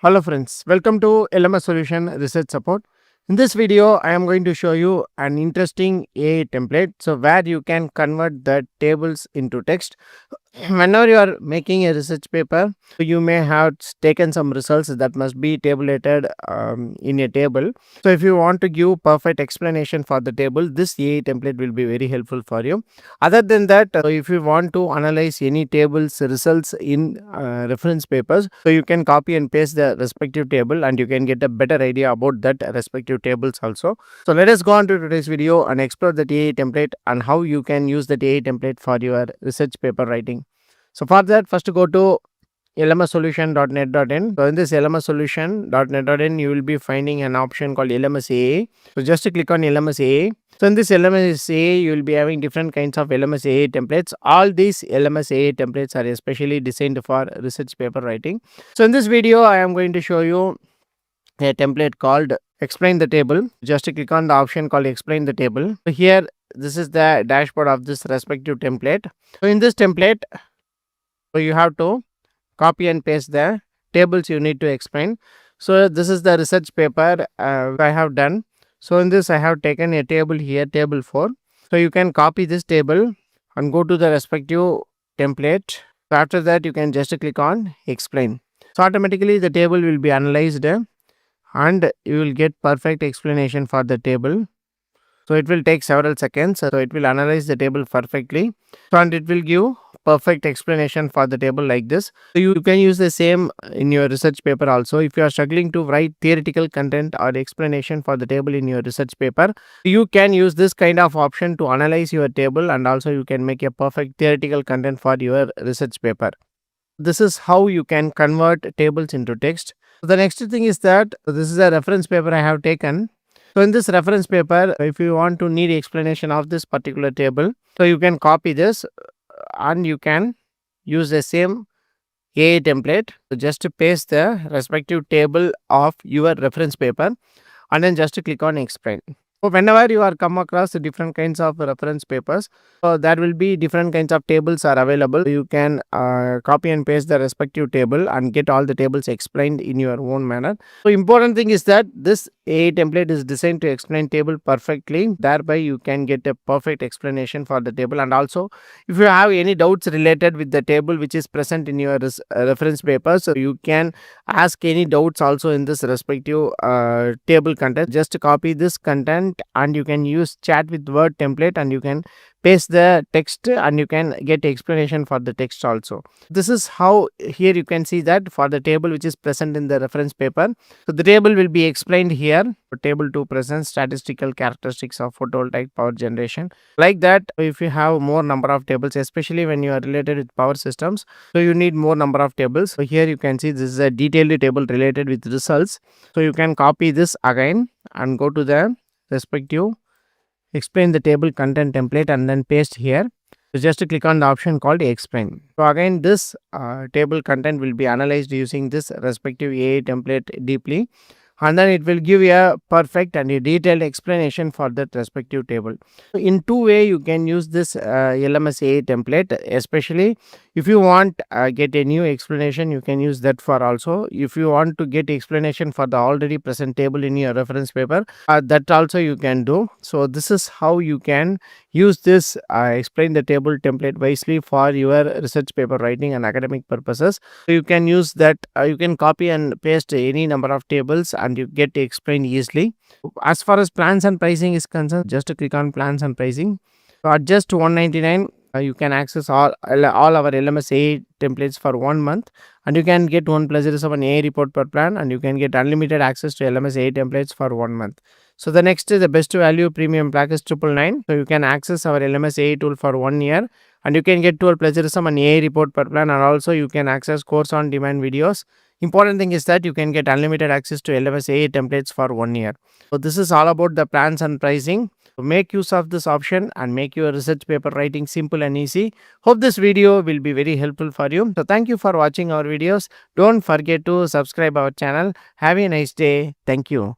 Hello friends, welcome to LMS Solution Research Support. In this video, I am going to show you an interesting AI template. So where you can convert the tables into text. Whenever you are making a research paper, you may have taken some results that must be tabulated in a table. So if you want to give perfect explanation for the table, this AI template will be very helpful for you. Other than that, if you want to analyze any tables results in reference papers, so you can copy and paste the respective table and you can get a better idea about that respective tables also. So let us go on to today's video and explore the AI template and how you can use the AI template for your research paper writing. So for that, first go to lmssolution.net.in. So in this lmssolution.net.in, you will be finding an option called LMS-AA. So just to click on LMS-AA. So in this LMS-AA, you will be having different kinds of LMS-AA templates. All these LMS-AA templates are especially designed for research paper writing. So in this video, I am going to show you a template called Explain the Table. Just to click on the option called Explain the Table. So here, this is the dashboard of this respective template. So in this template, so you have to copy and paste the tables you need to explain. So this is the research paper I have done. So in this I have taken a table here, table 4. So you can copy this table and go to the respective template. So after that you can just click on explain. So automatically the table will be analyzed and you will get perfect explanation for the table. So it will take several seconds. So it will analyze the table perfectly. So and it will give perfect explanation for the table like this. So you can use the same in your research paper also. If you are struggling to write theoretical content or explanation for the table in your research paper, you can use this kind of option to analyze your table, and also you can make a perfect theoretical content for your research paper. This is how you can convert tables into text. So the next thing is that this is a reference paper I have taken. So in this reference paper, if you want to need explanation of this particular table, so you can copy this and you can use the same AI template. So just to paste the respective table of your reference paper and then just to click on explain. So whenever you are come across different kinds of reference papers, so there will be different kinds of tables are available. You can copy and paste the respective table and get all the tables explained in your own manner. So important thing is that this AI template is designed to explain table perfectly. Thereby you can get a perfect explanation for the table. And also if you have any doubts related with the table which is present in your reference paper, so you can ask any doubts also in this respective table content. Just copy this content and you can use chat with word template and you can paste the text and you can get explanation for the text also. This is how here you can see that for the table which is present in the reference paper. So the table will be explained here. Table 2 presents statistical characteristics of photovoltaic power generation. Like that, if you have more number of tables, especially when you are related with power systems, so you need more number of tables. So here you can see this is a detailed table related with results. So you can copy this again and go to the respective explain the table content template and then paste here. So just to click on the option called explain. So again this table content will be analyzed using this respective AI template deeply, and then it will give you a perfect and a detailed explanation for that respective table. So in two way you can use this LMS AI template, especially if you want get a new explanation, you can use that for also. If you want to get explanation for the already present table in your reference paper, that also you can do. So this is how you can use this explain the table template wisely for your research paper writing and academic purposes. So you can use that, you can copy and paste any number of tables and you get to explain easily. As far as plans and pricing is concerned, just to click on plans and pricing. So at just 199, you can access all our LMS AI templates for 1 month, and you can get one plagiarism and AI report per plan, and you can get unlimited access to LMS AI templates for 1 month. So the next is the best value premium pack is 999. So you can access our LMS AI tool for 1 year, and you can get 12 plagiarism and AI report per plan, and also you can access course on demand videos. Important thing is that you can get unlimited access to LMS AI templates for 1 year. So this is all about the plans and pricing. So make use of this option and make your research paper writing simple and easy. Hope this video will be very helpful for you. So thank you for watching our videos. Don't forget to subscribe our channel. Have a nice day. Thank you.